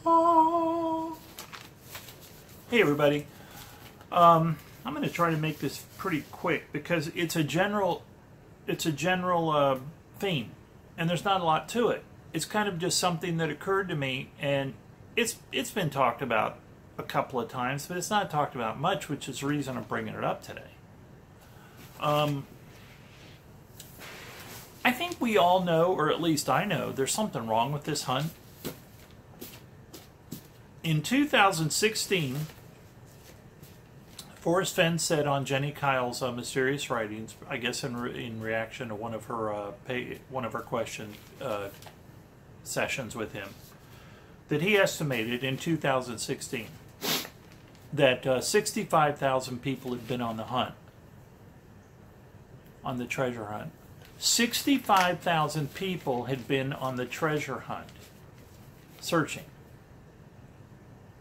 Oh. Hey everybody, I'm going to try to make this pretty quick because it's a general theme, and there's not a lot to it. It's kind of just something that occurred to me, and it's been talked about a couple of times, but it's not talked about much, which is the reason I'm bringing it up today. I think we all know, or at least I know, there's something wrong with this hunt. In 2016, Forrest Fenn said on Jenny Kyle's Mysterious Writings, I guess in reaction to one of her question sessions with him, that he estimated in 2016 that 65,000 people had been on the hunt, on the treasure hunt. 65,000 people had been on the treasure hunt, searching.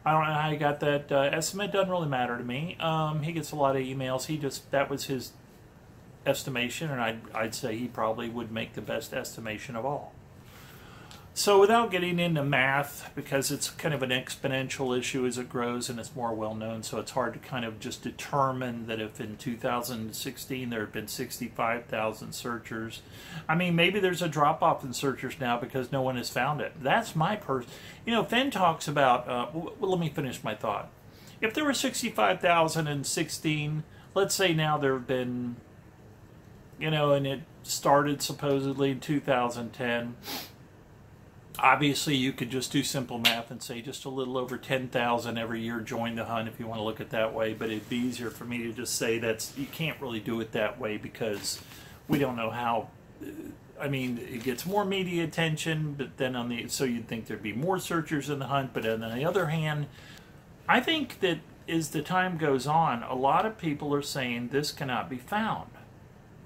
I don't know how he got that estimate. Doesn't really matter to me. He gets a lot of emails. That was his estimation, and I'd say he probably would make the best estimation of all. So without getting into math, because it's kind of an exponential issue as it grows and it's more well known, so it's hard to kind of just determine that if in 2016 there had been 65,000 searchers. I mean, maybe there's a drop off in searchers now because no one has found it. That's my Fenn talks about, well, let me finish my thought. If there were 65,016, let's say now there have been, and it started supposedly in 2010. Obviously, you could just do simple math and say just a little over 10,000 every year join the hunt if you want to look at it that way. But it'd be easier for me to just say you can't really do it that way because we don't know how. I mean, it gets more media attention, but then so you'd think there'd be more searchers in the hunt. But on the other hand, I think that as the time goes on, a lot of people are saying this cannot be found.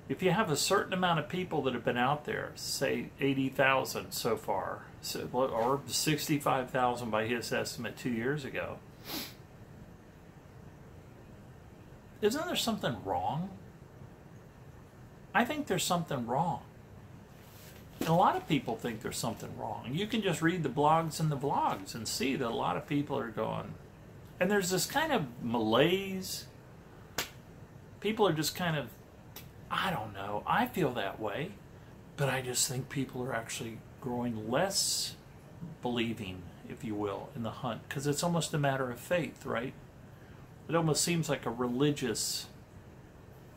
If you have a certain amount of people that have been out there, say 80,000 so far, or 65,000 by his estimate 2 years ago, isn't there something wrong? I think there's something wrong. And a lot of people think there's something wrong. You can just read the blogs and the vlogs and see that a lot of people are going. And there's this kind of malaise. People are just kind of, I don't know, I feel that way, but I just think people are actually growing less believing, if you will, in the hunt, because it's almost a matter of faith, right? It almost seems like a religious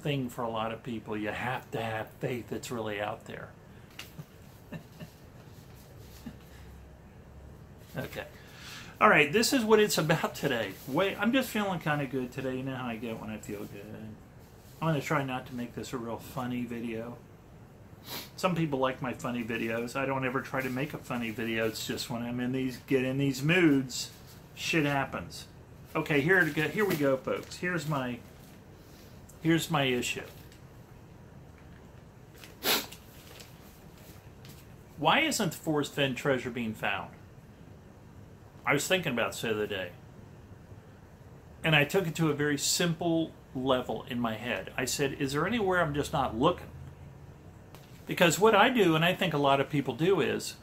thing for a lot of people. You have to have faith that's really out there. Okay. All right, this is what it's about today. I'm just feeling kind of good today. You know how I get when I feel good. I'm going to try not to make this a real funny video. Some people like my funny videos. I don't ever try to make a funny video. It's just when I'm get in these moods, shit happens. Okay, here we go, folks. Here's my issue. Why isn't the Forrest Fenn treasure being found? I was thinking about this the other day, and I took it to a very simple level in my head. I said, is there anywhere I'm just not looking? Because what I do, and I think a lot of people do, is,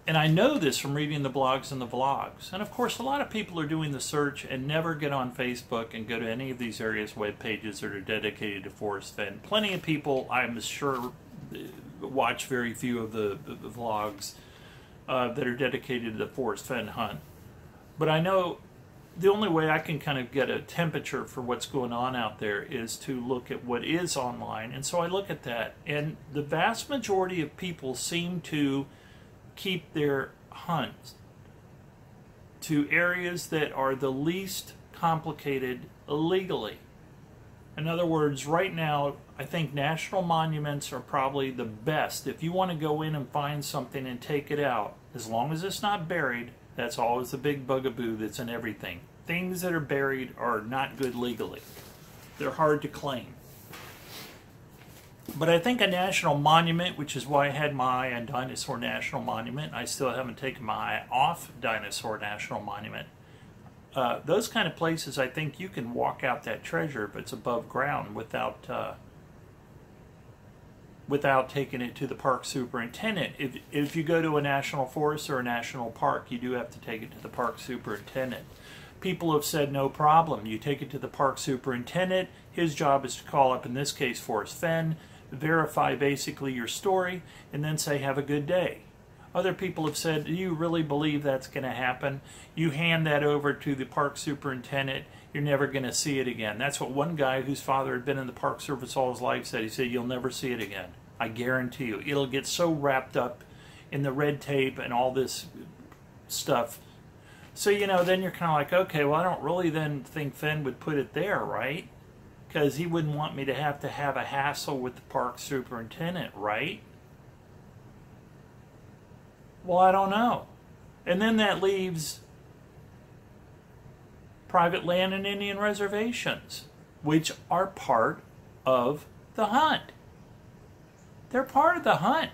and I know this from reading the blogs and the vlogs, and of course a lot of people are doing the search and never get on Facebook and go to any of these various web pages that are dedicated to Forrest Fenn. Plenty of people, I'm sure, watch very few of the vlogs that are dedicated to the Forrest Fenn hunt. But I know the only way I can kind of get a temperature for what's going on out there is to look at what is online. And so I look at that, and the vast majority of people seem to keep their hunts to areas that are the least complicated legally. In other words, right now, I think national monuments are probably the best. If you want to go in and find something and take it out, as long as it's not buried, that's always the big bugaboo that's in everything. Things that are buried are not good legally. They're hard to claim. But I think a national monument, which is why I had my eye on Dinosaur National Monument, I still haven't taken my eye off Dinosaur National Monument. Those kind of places, I think you can walk out that treasure if it's above ground without without taking it to the park superintendent. If you go to a national forest or a national park, you do have to take it to the park superintendent. People have said no problem. You take it to the park superintendent. His job is to call up, in this case, Forrest Fenn, verify basically your story, and then say, have a good day. Other people have said, do you really believe that's going to happen? You hand that over to the park superintendent, you're never going to see it again. That's what one guy whose father had been in the Park Service all his life said. He said, you'll never see it again. I guarantee you. It'll get so wrapped up in the red tape and all this stuff. So, you know, then you're kind of like, okay, well, I don't really then think Fenn would put it there, right? Because he wouldn't want me to have a hassle with the park superintendent, right? Well, I don't know. And then that leaves private land and Indian reservations, which are part of the hunt. They're part of the hunt.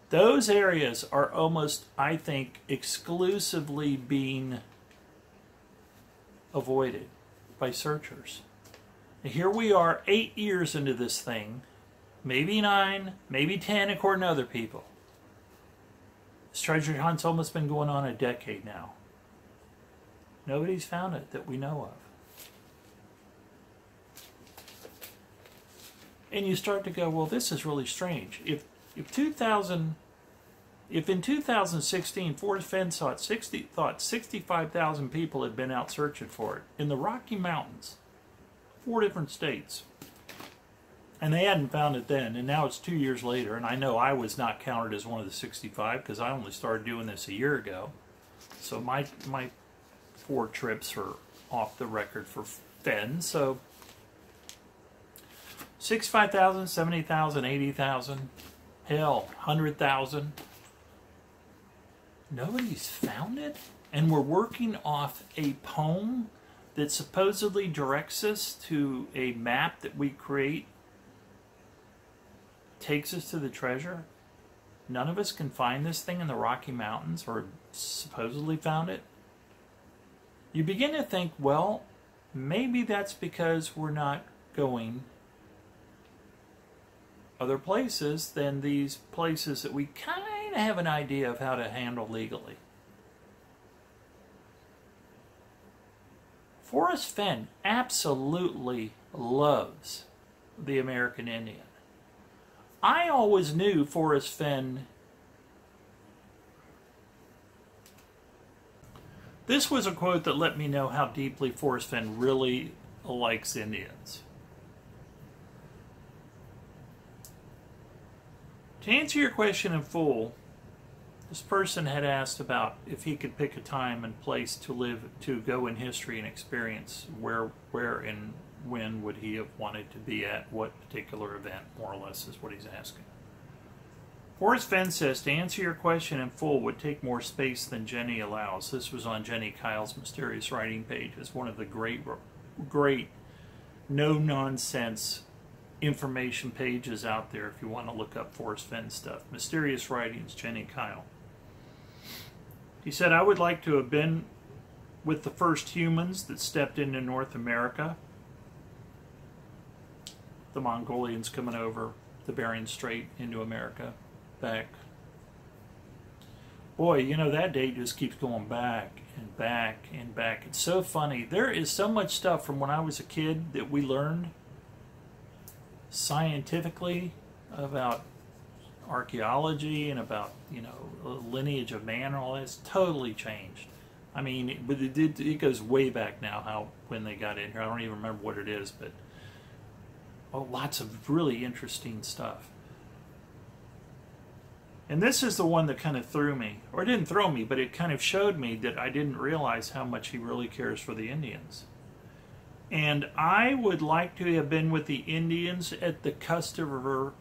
Those areas are almost, I think, exclusively being avoided by searchers. And here we are 8 years into this thing, maybe 9, maybe 10 according to other people. This treasure hunt's almost been going on a decade now. Nobody's found it that we know of. And you start to go, well, this is really strange. If in 2016 Forrest Fenn thought 65,000 people had been out searching for it in the Rocky Mountains, 4 different states, and they hadn't found it then, and now it's 2 years later, and I know I was not counted as one of the 65 because I only started doing this a year ago, so my 4 trips are off the record for Fenn. So 65,000, 70,000, 80,000, hell, 100,000. Nobody's found it, and we're working off a poem that supposedly directs us to a map that we create, takes us to the treasure. None of us can find this thing in the Rocky Mountains, or supposedly found it. You begin to think, well, maybe that's because we're not going other places than these places that we kind of have an idea of how to handle legally. Forrest Fenn absolutely loves the American Indian. I always knew Forrest Fenn. This was a quote that let me know how deeply Forrest Fenn really likes Indians. To answer your question in full, this person had asked about if he could pick a time and place to live, to go in history and experience where and when would he have wanted to be at what particular event, more or less is what he's asking. Forrest Fenn says, to answer your question in full would take more space than Jenny allows. This was on Jenny Kyle's Mysterious Writing page. It's one of the great no-nonsense information pages out there if you want to look up Forrest Fenn stuff. Mysterious Writings, Jenny Kyle. He said, I would like to have been with the first humans that stepped into North America. The Mongolians coming over the Bering Strait into America, back. Boy, you know, that date just keeps going back and back and back. It's so funny. There is so much stuff from when I was a kid that we learned scientifically about archaeology and about, you know, lineage of man and all that. It's totally changed. I mean, but it goes way back now, when they got in here. I don't even remember what it is, but lots of really interesting stuff. And this is the one that kind of threw me, or it didn't throw me, but it kind of showed me that I didn't realize how much he really cares for the Indians. And I would like to have been with the Indians at the Custer River,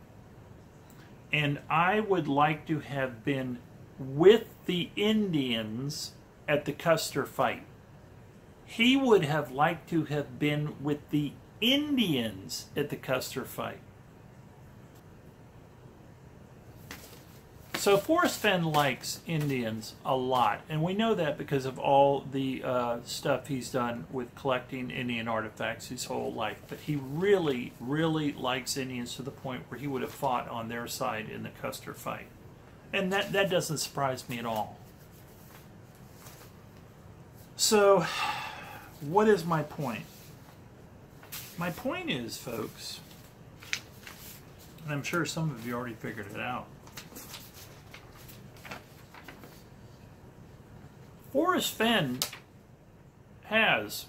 and I would like to have been with the Indians at the Custer fight. He would have liked to have been with the Indians at the Custer fight. So Forrest Fenn likes Indians a lot, and we know that because of all the stuff he's done with collecting Indian artifacts his whole life. But he really, really likes Indians to the point where he would have fought on their side in the Custer fight. And that doesn't surprise me at all. So, what is my point? My point is, folks, and I'm sure some of you already figured it out, Forrest Fenn has,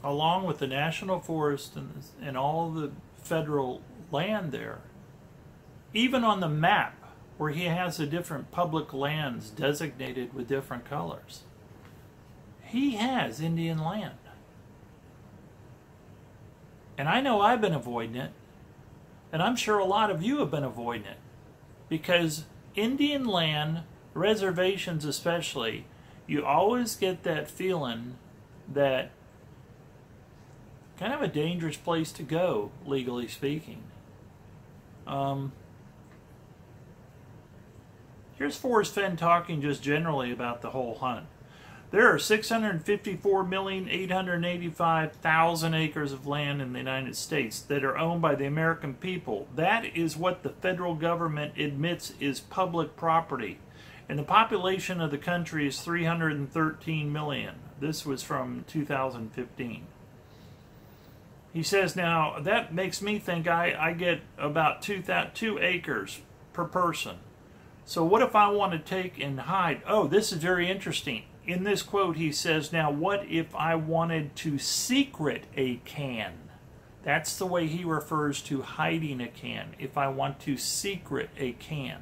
along with the National Forest and all the federal land there, even on the map where he has the different public lands designated with different colors, he has Indian land. And I know I've been avoiding it, and I'm sure a lot of you have been avoiding it, because Indian land, reservations especially, you always get that feeling that kind of a dangerous place to go, legally speaking. Here's Forrest Fenn talking just generally about the whole hunt. There are 654,885,000 acres of land in the United States that are owned by the American people. That is what the federal government admits is public property. And the population of the country is 313 million. This was from 2015. He says, now, that makes me think I get about 2 acres per person. So what if I want to take and hide? Oh, this is very interesting. In this quote, he says, now, what if I wanted to secret a can? That's the way he refers to hiding a can. If I want to secret a can.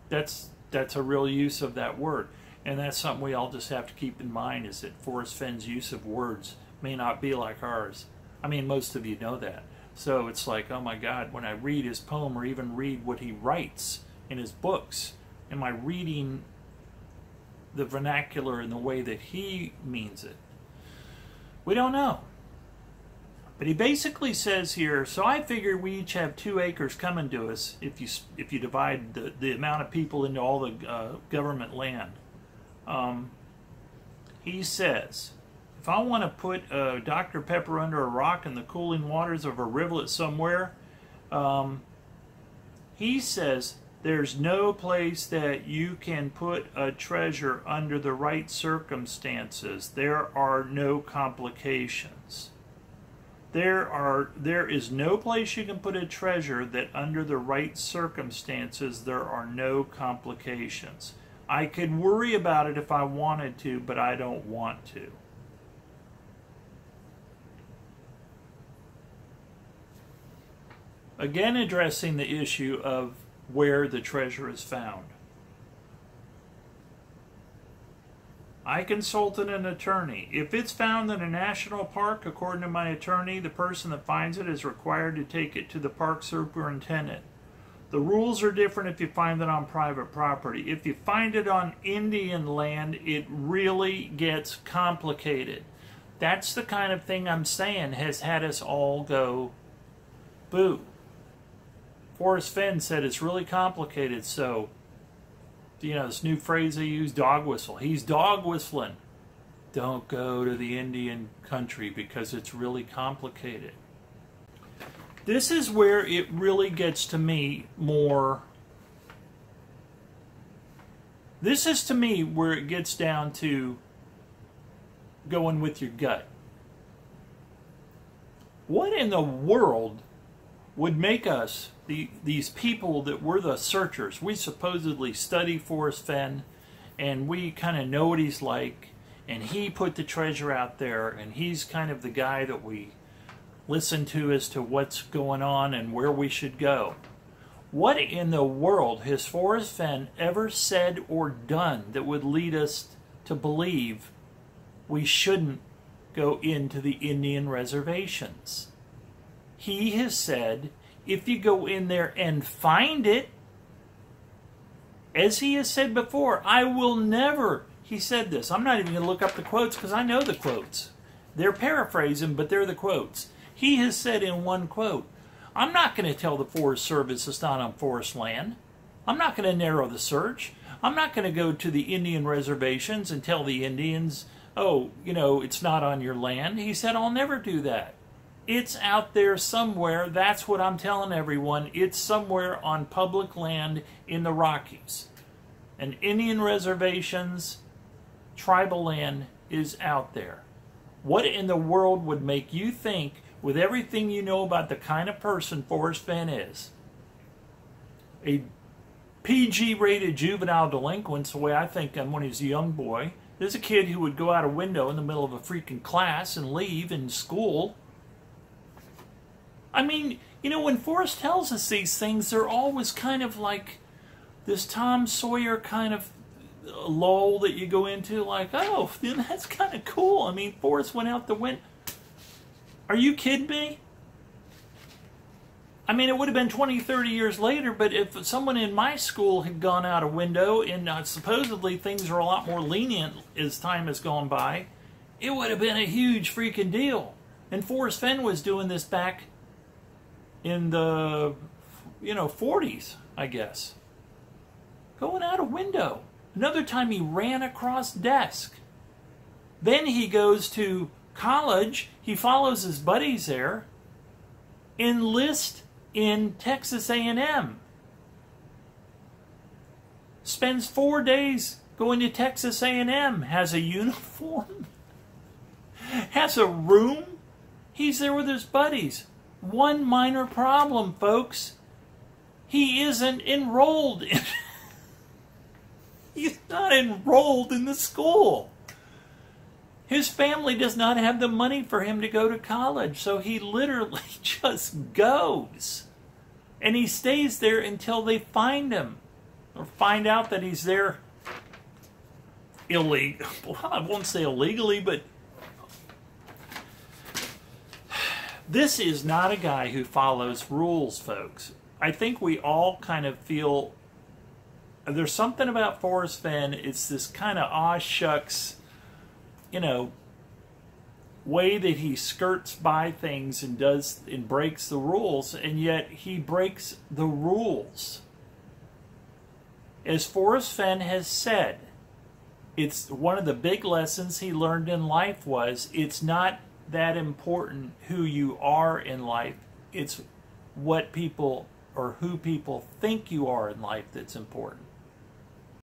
That's a real use of that word. And that's something we all just have to keep in mind, is that Forrest Fenn's use of words may not be like ours. I mean, most of you know that. So it's like, oh my God, when I read his poem or even read what he writes in his books, am I reading the vernacular in the way that he means it? We don't know. But he basically says here, so I figure we each have 2 acres coming to us if you divide the amount of people into all the government land. He says, if I want to put Dr. Pepper under a rock in the cooling waters of a rivulet somewhere, he says there's no place that you can put a treasure under the right circumstances. There are no complications. There is no place you can put a treasure that under the right circumstances there are no complications. I could worry about it if I wanted to, but I don't want to. Again, addressing the issue of where the treasure is found. I consulted an attorney. If it's found in a national park, according to my attorney, the person that finds it is required to take it to the park superintendent. The rules are different if you find it on private property. If you find it on Indian land, it really gets complicated. That's the kind of thing I'm saying has had us all go, boo. Forrest Fenn said it's really complicated, so, you know, this new phrase they use, dog whistle. He's dog whistling. Don't go to the Indian country because it's really complicated. This is where it really gets to me more. This is to me where it gets down to going with your gut. What in the world would make us, these people that were the searchers, we supposedly study Forrest Fenn, and we kind of know what he's like, and he put the treasure out there, and he's kind of the guy that we listen to as to what's going on and where we should go. What in the world has Forrest Fenn ever said or done that would lead us to believe we shouldn't go into the Indian reservations? He has said, if you go in there and find it, as he has said before, I will never, he said this, I'm not even going to look up the quotes because I know the quotes. They're paraphrasing, but they're the quotes. He has said in one quote, I'm not going to tell the Forest Service it's not on forest land. I'm not going to narrow the search. I'm not going to go to the Indian reservations and tell the Indians, oh, you know, it's not on your land. He said, I'll never do that. It's out there somewhere. That's what I'm telling everyone. It's somewhere on public land in the Rockies. And Indian reservations, tribal land is out there. What in the world would make you think, with everything you know about the kind of person Forrest Fenn is, a PG-rated juvenile delinquent, the way I think him when he's a young boy, there's a kid who would go out a window in the middle of a freaking class and leave in school. I mean, you know, when Forrest tells us these things, they're always kind of like this Tom Sawyer kind of lull that you go into, like, oh, that's kind of cool. I mean, Forrest went out the window. Are you kidding me? I mean, it would have been 20, 30 years later, but if someone in my school had gone out a window, and supposedly things are a lot more lenient as time has gone by, it would have been a huge freaking deal. And Forrest Fenn was doing this back in the, 40s, I guess. Going out a window. Another time he ran across desk. Then he goes to college. He follows his buddies there. Enlists in Texas A&M. Spends 4 days going to Texas A&M. Has a uniform. Has a room. He's there with his buddies. One minor problem, folks. He isn't enrolled in... He's not enrolled in the school. His family does not have the money for him to go to college, so he literally just goes. And he stays there until they find him, or find out that he's there illegal. Well, I won't say illegally, but this is not a guy who follows rules, folks. I think we all kind of feel there's something about Forrest Fenn. It's this kind of aw shucks, way that he skirts by things and does and breaks the rules, and yet he breaks the rules. As Forrest Fenn has said, it's one of the big lessons he learned in life was it's not that important who you are in life. It's what people or who people think you are in life that's important.